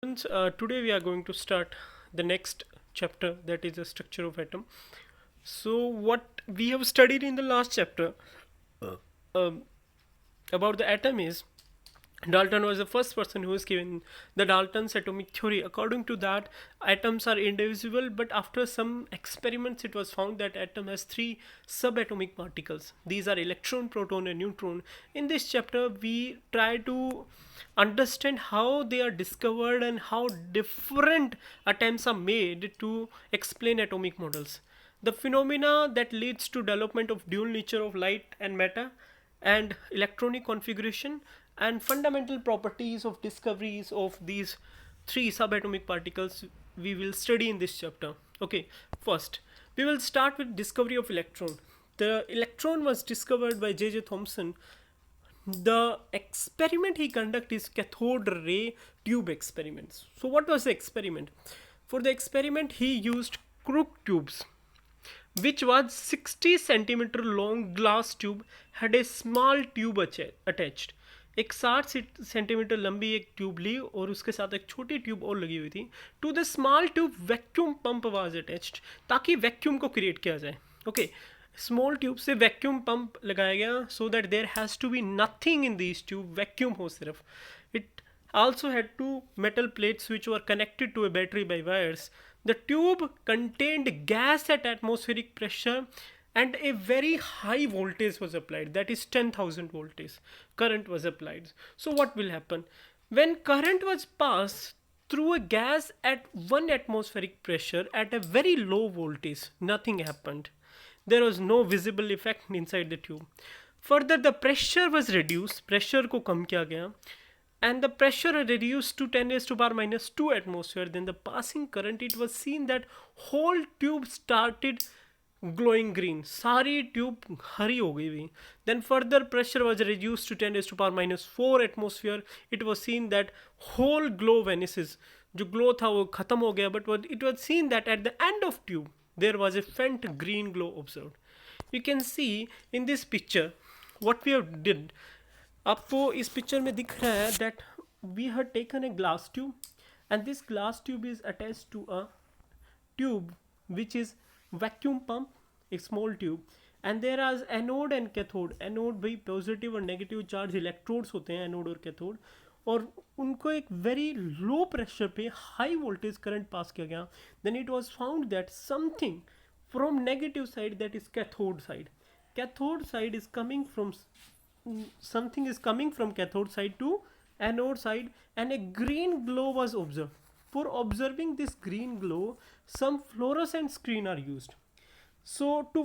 Today we are going to start the next chapter, that is the structure of atom. So what we have studied in the last chapter um, about the atom is Dalton was the first person who was given the Dalton's atomic theory. According to that, atoms are indivisible, but after some experiments, it was found that atom has three subatomic particles. These are electron, proton, and neutron. In this chapter, we try to understand how they are discovered and how different attempts are made to explain atomic models. The phenomena that leads to development of dual nature of light and matter and electronic configuration and fundamental properties of discoveries of these three subatomic particles we will study in this chapter. Okay, first we will start with discovery of electron. The electron was discovered by J.J. Thomson. The experiment he conducted is cathode ray tube experiments. So what was the experiment? For the experiment he used crook tubes, which was 60 centimeter long glass tube, had a small tube attached. एक 60 centimetre लंबी एक tube ली और उसके साथ एक छोटी tube और लगी हुई थी. To the small tube vacuum pump was attached, ताकि वैक्यूम को क्रिएट किया जाए. ओके, स्मॉल ट्यूब से वैक्यूम पंप लगाया गया so that there has to be nothing in this tube, vacuum हो सिर्फ. It also had two metal plates which were connected to a battery by wires. The tube contained gas at atmospheric pressure and a very high voltage was applied, that is 10,000 voltage current was applied. So what will happen when current was passed through a gas at 1 atmospheric pressure at a very low voltage? Nothing happened. There was no visible effect inside the tube. Further, the pressure was reduced, pressure को कम किया गया, and the pressure reduced to 10 raised to power minus 2 atmosphere. Then the passing current, it was seen that whole tube started glowing green. सारी tube हरी हो गई हुई. Then further pressure was reduced to 10 raised to power minus 4 atmosphere. It was seen that whole glow vanishes. जो glow था वो खत्म हो गया, but it was seen that at the end of tube there was a faint green glow observed. You can see in this picture what we have did. आपको इस picture में दिख रहा है that we had taken a glass tube and this glass tube is attach to a tube which is vacuum pump, एक small tube, and there are anode and cathode. Anode भाई positive और negative charge electrodes होते हैं, anode और cathode, और उनको एक very low pressure पे हाई वोल्टेज करंट पास किया गया. Then it was found that something from negative side, that is cathode side. Cathode side is coming from something is coming from cathode side to anode side, and a green glow was observed. For observing this green glow, some fluorescent screen are used. So to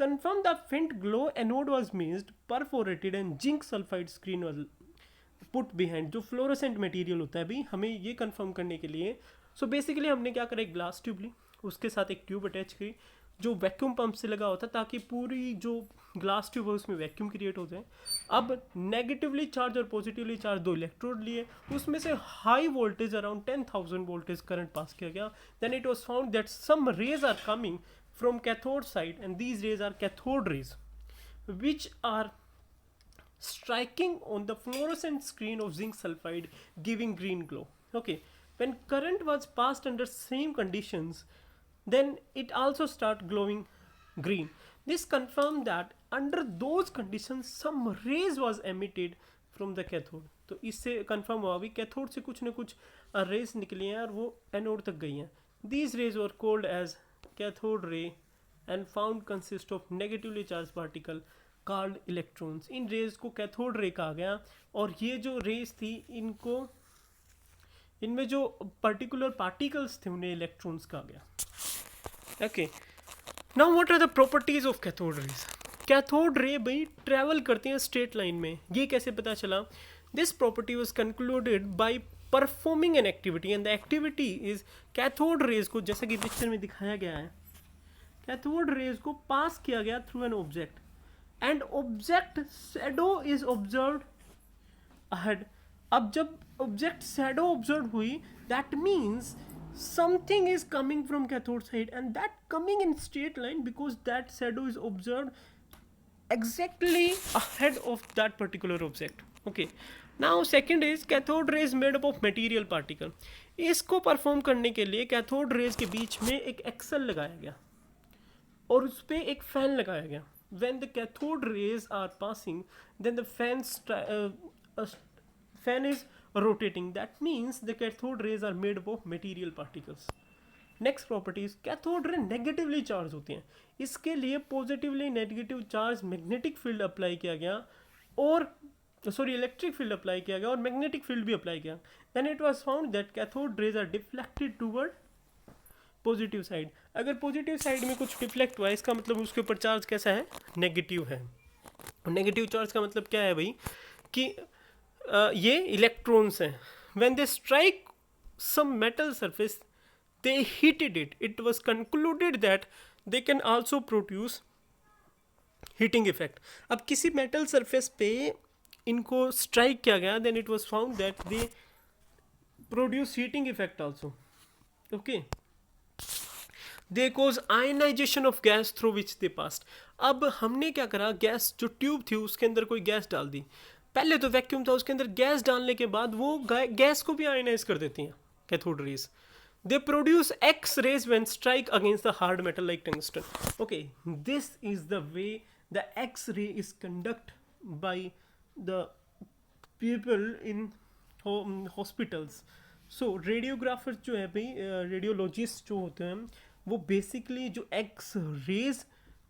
confirm the faint glow, anode was missed, perforated, and zinc sulfide screen was put behind. जो fluorescent material होता है भाई, हमें ये confirm करने के लिए, so basically हमने क्या करा, एक ग्लास ट्यूब ली, उसके साथ एक ट्यूब अटैच करी जो वैक्यूम पंप से लगा होता, ताकि पूरी जो ग्लास ट्यूब है उसमें वैक्यूम क्रिएट हो जाए. अब नेगेटिवली चार्ज और पॉजिटिवली चार्ज दो इलेक्ट्रोड लिए, उसमें से high voltage around 10,000 voltage current pass किया गया. Then it was found that some rays are coming from cathode side, and these rays are cathode rays which are striking on the fluorescent screen of zinc sulfide, giving green glow. Okay, when current was passed under same conditions, then it also start glowing green. This confirmed that under those conditions some rays was emitted from the cathode. तो इससे confirm हुआ भी cathode से कुछ ना कुछ raise निकली हैं और वो एनोड तक गई हैं. These rays were called as cathode ray and found consist of negatively charged particle called electrons. In raise को कैथोड रे कहा गया, और ये जो रेज थी इनको, इनमें जो पर्टिकुलर पार्टिकल्स थे उन्हें इलेक्ट्रॉन्स कहा गया. Okay, now what are the properties of cathode rays. Cathode ray भाई ट्रैवल करते हैं स्ट्रेट लाइन में. ये कैसे पता चला? This property was concluded by performing an activity, and the activity is cathode rays को, जैसा कि पिक्चर में दिखाया गया है, कैथोड रेज को पास किया गया through an object, and object shadow is observed ahead. अब जब ऑब्जेक्ट शैडो ऑब्जर्व हुई, that means something is coming from cathode side, and that coming in straight line because that shadow is observed exactly ahead of that particular object. Okay, now second is cathode rays made up of material particle. इसको perform करने के लिए cathode rays के बीच में एक axle लगाया गया और उस पर एक फैन लगाया गया. when the cathode rays are passing, then the fan is rotating. That means the cathode rays are made up of material particles. Next properties, cathode ray negatively charge होती हैं. इसके लिए positively negative charge magnetic field apply किया गया और electric field apply किया गया और मैग्नेटिक फील्ड भी अप्लाई किया. Then it was found that cathode rays are deflected toward positive side. अगर पॉजिटिव साइड में कुछ डिफ्लेक्ट हुआ इसका मतलब उसके ऊपर चार्ज कैसा है, नेगेटिव है. नेगेटिव चार्ज का मतलब क्या है भाई कि ये इलेक्ट्रॉन्स हैं. When they strike some metal surface they heated it. It was concluded that they can also produce heating effect. अब किसी मेटल सरफेस पे इनको स्ट्राइक किया गया, then it was found that they produce heating effect also. Okay. They cause ionization of gas through which they passed. अब हमने क्या करा, गैस जो ट्यूब थी उसके अंदर कोई गैस डाल दी. पहले तो वैक्यूम था, उसके अंदर गैस डालने के बाद वो गैस को भी आयनाइज कर देती हैं cathode rays. They produce X rays when strike against the hard metal like tungsten. Okay, this is the way the X ray is conducted by the people in hospitals. So radiographers जो है भाई, radiologist जो होते हैं वो basically जो X rays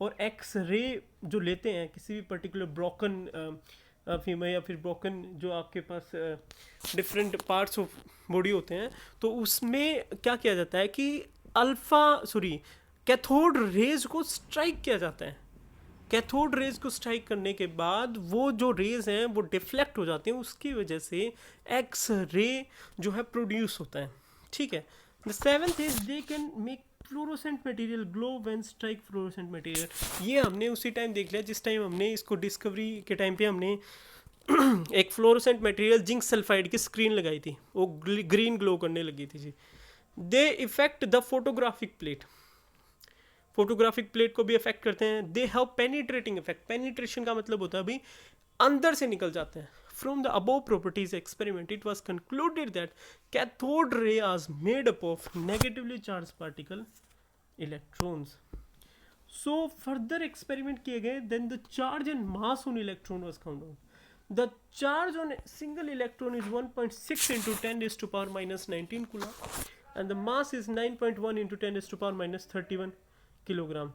और X ray जो लेते हैं किसी भी पर्टिकुलर ब्रोकन फीमेल या फिर ब्रोकन जो आपके पास डिफरेंट पार्ट्स ऑफ बॉडी होते हैं, तो उसमें क्या किया जाता है कि कैथोड रेज को स्ट्राइक किया जाता है. कैथोड रेज को स्ट्राइक करने के बाद वो जो रेज हैं वो डिफ्लेक्ट हो जाते हैं, उसकी वजह से एक्स रे जो है प्रोड्यूस होता है. ठीक है. The seventh is they can make fluorescent material glow when strike fluorescent material. ये हमने उसी टाइम देख लिया जिस टाइम हमने इसको डिस्कवरी के टाइम पे हमने एक फ्लोरोसेंट मटेरियल जिंक सल्फाइड की स्क्रीन लगाई थी, वो ग्रीन ग्लो करने लगी थी जी. They effect the photographic plate. Photographic plate को भी इफेक्ट करते हैं. They have penetrating effect. Penetration का मतलब होता है भाई अंदर से निकल जाते हैं. From the above properties experiment, it was concluded that cathode ray is made up of negatively charged particle electrons. So further experiment किए गए, then the charge and mass on electron was found out. The charge on a single electron is 1.6 into 10 raised to power minus 19 coulomb, and the mass is 9.1 into 10 raised to power minus 31 kilogram.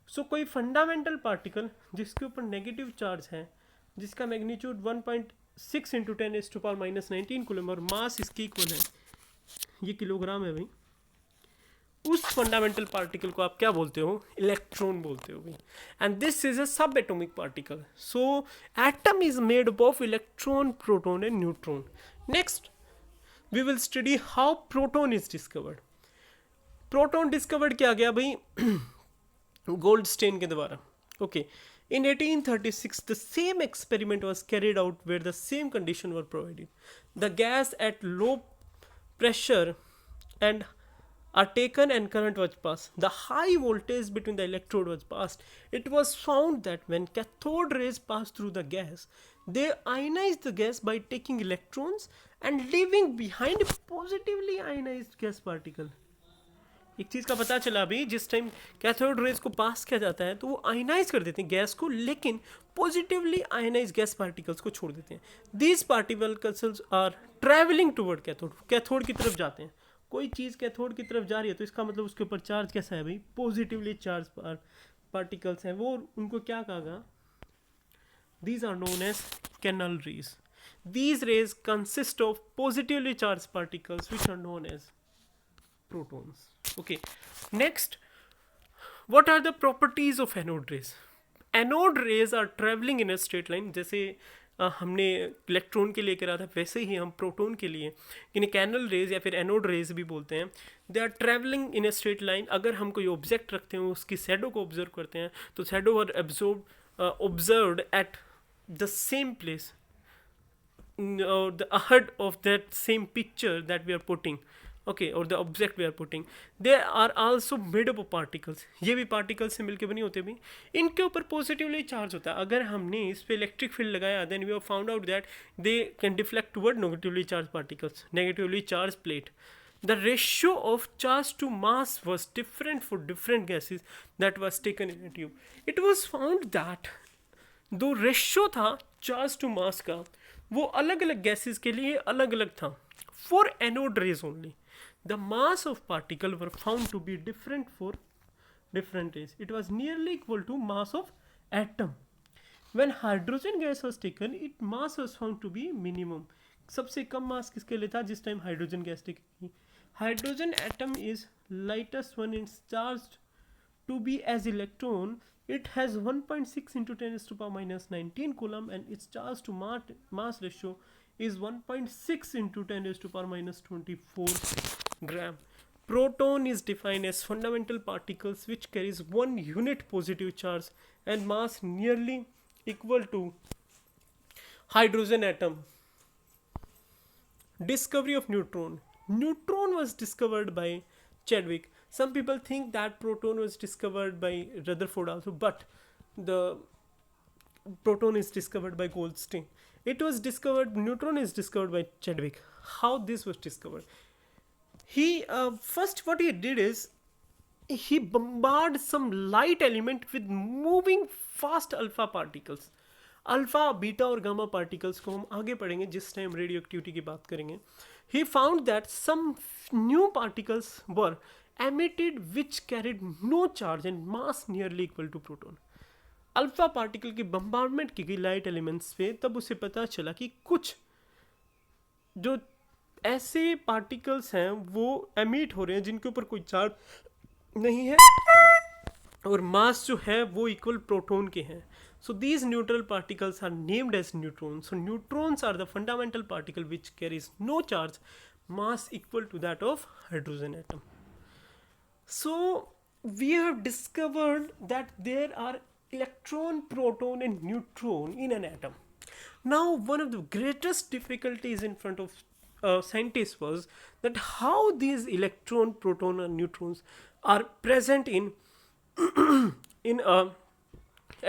So कोई fundamental particle जिसके ऊपर negative charge है, जिसका magnitude 1.6 into 10 is to power minus 19 coulomb और mass इसकी equal है, ये kilogram है भाई, उस फंडामेंटल पार्टिकल को आप क्या बोलते हो, इलेक्ट्रॉन बोलते हो भाई. And this is a sub atomic particle. So atom is made up of electron, proton and neutron. Next we will study how proton is discovered. Proton discovered किया गया भाई गोल्डस्टेन के द्वारा. Okay. In 1836, the same experiment was carried out where the same conditions were provided. The gas at low pressure and are taken and current was passed. The high voltage between the electrode was passed. It was found that when cathode rays pass through the gas, they ionize the gas by taking electrons and leaving behind a positively ionized gas particle. एक चीज़ का पता चला अभी, जिस time cathode rays को पास किया जाता है तो वो आयनाइज कर देते हैं गैस को, लेकिन पॉजिटिवली आयनाइज गैस पार्टिकल्स को छोड़ देते हैं. These particles are travelling toward cathode. Cathode की तरफ जाते हैं. कोई चीज़ कैथोड की तरफ जा रही है तो इसका मतलब उसके ऊपर चार्ज कैसा है भाई, पॉजिटिवली चार्ज पार्टिकल्स हैं वो. उनको क्या कहा गया, these are known as canal rays. These rays consist of positively charged particles which are known as protons. Okay, next, what are the properties of anode rays? Anode rays are traveling in a straight line. जैसे हमने electron के लिए करा था वैसे ही हम proton के लिए इन्हें कैनल रेज या फिर एनोड रेज भी बोलते हैं. They are travelling in a straight line. अगर हम कोई ऑब्जेक्ट रखते हैं उसकी शैडो को ऑब्जर्व करते हैं तो shadow are observed at the same place or the ahead of that same picture that we are putting. okay, or the object we are putting, they are also made up of particles. ये भी particles से मिलके बनी होते भी, इनके ऊपर positively charge होता है. अगर हमने इस पे electric field लगाया, then we have found out that they can deflect toward negatively charged particles, negatively charged plate. The ratio of charge to mass was different for different gases that was taken in a tube. It was found that दो ratio था charge to mass का, वो अलग अलग gases के लिए अलग अलग था. For anode rays only the mass of particle were found to be different for different rays. It was nearly equal to mass of atom. When hydrogen gas was taken, it mass was found to be minimum. सबसे कम मास किसके लिए था जिस time hydrogen gas टेकी. Hydrogen atom is lightest one in charge to be as electron. It has 1.6 into 10 raised to power minus 19 coulomb, and its charge to mass ratio is 1.6 into 10 raised to power minus 24 gram. Proton is defined as fundamental particles which carries 1 unit positive charge and mass nearly equal to hydrogen atom. Discovery of neutron. Neutron was discovered by Chadwick. Some people think that proton was discovered by Rutherford also, but the proton is discovered by Goldstein. It was discovered, neutron is discovered by Chadwick. How this was discovered? He first what he did is he bombarded some light element with moving fast alpha particles. Alpha, beta और gamma particles को हम आगे पढ़ेंगे जिस time radio activity की बात करेंगे. He found that some new particles were emitted which carried no charge and mass nearly equal to proton. Alpha particle की बम्बार्डमेंट की गई लाइट एलिमेंट्स पे, तब उसे पता चला कि कुछ जो ऐसे पार्टिकल्स हैं वो एमिट हो रहे हैं जिनके ऊपर कोई चार्ज नहीं है और मास जो है वो इक्वल प्रोटॉन के हैं. So these neutral particles are named as neutrons. So neutrons are the fundamental particle which carries no charge, mass equal to that of hydrogen atom. So we have discovered that there are electron, proton and neutron in an atom. Now one of the greatest difficulties in front of scientists was that how these electron, proton and neutrons are present in in a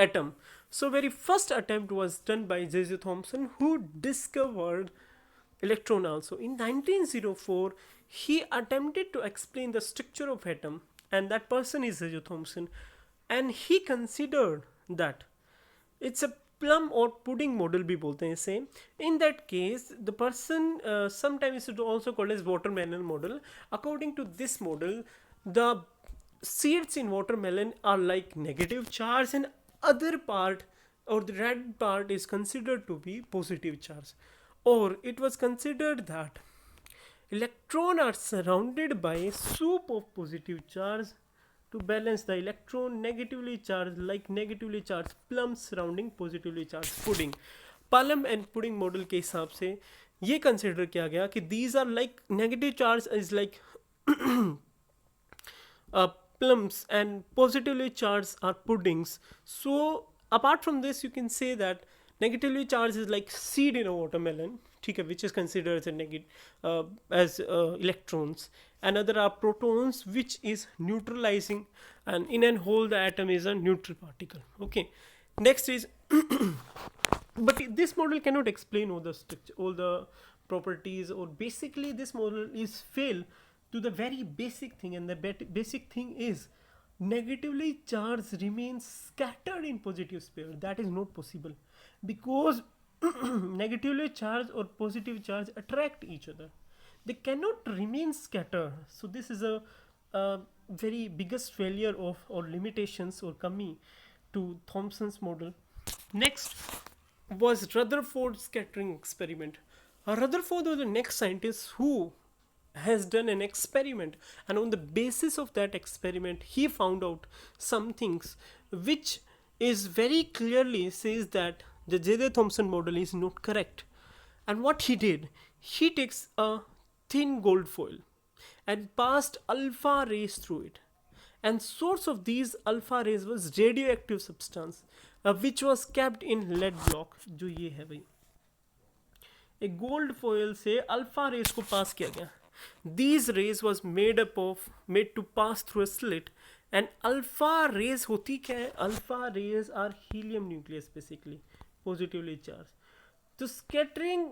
atom. So very first attempt was done by J.J. Thomson, who discovered electron also. In 1904, he attempted to explain the structure of atom, and that person is J.J. Thomson, and he considered that it's a plum or pudding model भी बोलते हैं इसे. In that case, the person sometimes is also called as watermelon model. According to this model, the seeds in watermelon are like negative charge and other part or the red part is considered to be positive charge. Or it was considered that electrons are surrounded by a soup of positive charge to balance the electron negatively charged, like negatively charged plums surrounding positively charged pudding. Plum and pudding model के हिसाब से ये consider किया गया कि these are like negative charge is like plums and positively charged are puddings. So apart from this, you can say that negatively charged is like seed in a watermelon, which is considered as a negative as electrons. Another are protons, which is neutralizing, and in and whole the atom is a neutral particle. Okay, next is but this model cannot explain all the structure, all the properties, or basically this model is fail to the very basic thing, and the basic thing is negatively charged remains scattered in positive sphere. That is not possible because negatively charged or positive charge attract each other. They cannot remain scattered. So this is a very biggest failure of or limitations or kami to Thomson's model. Next was Rutherford scattering experiment. Rutherford was the next scientist who has done an experiment, and on the basis of that experiment he found out some things which is very clearly says that the J.J. Thomson model is not correct. And what he did, he takes a thin gold foil and passed alpha rays through it, and source of these alpha rays was radioactive substance which was kept in lead block. जो ये है भाई, एक gold foil से alpha race को पास किया गया. These rays was made to pass through a slit. And alpha rays होती क्या है? Alpha rays are helium nucleus basically, positively charged. तो स्कैटरिंग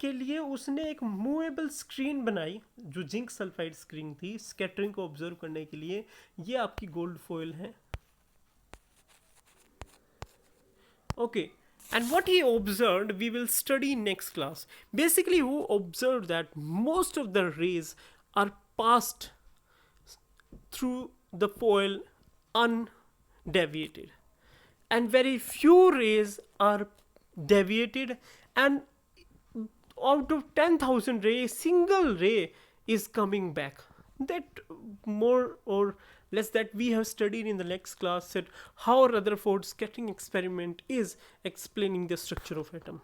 के लिए उसने एक मूवेबल स्क्रीन बनाई जो जिंक सल्फाइड स्क्रीन थी स्कैटरिंग को ऑब्जर्व करने के लिए. ये आपकी गोल्ड फॉयल है. Okay, and what he observed we will study next class. Basically, who observed that most of the rays are passed through the foil undeviated, and very few rays are deviated, and out of 10,000 rays, single ray is coming back. That more or less that we have studied in the next class, that how Rutherford scattering experiment is explaining the structure of atom.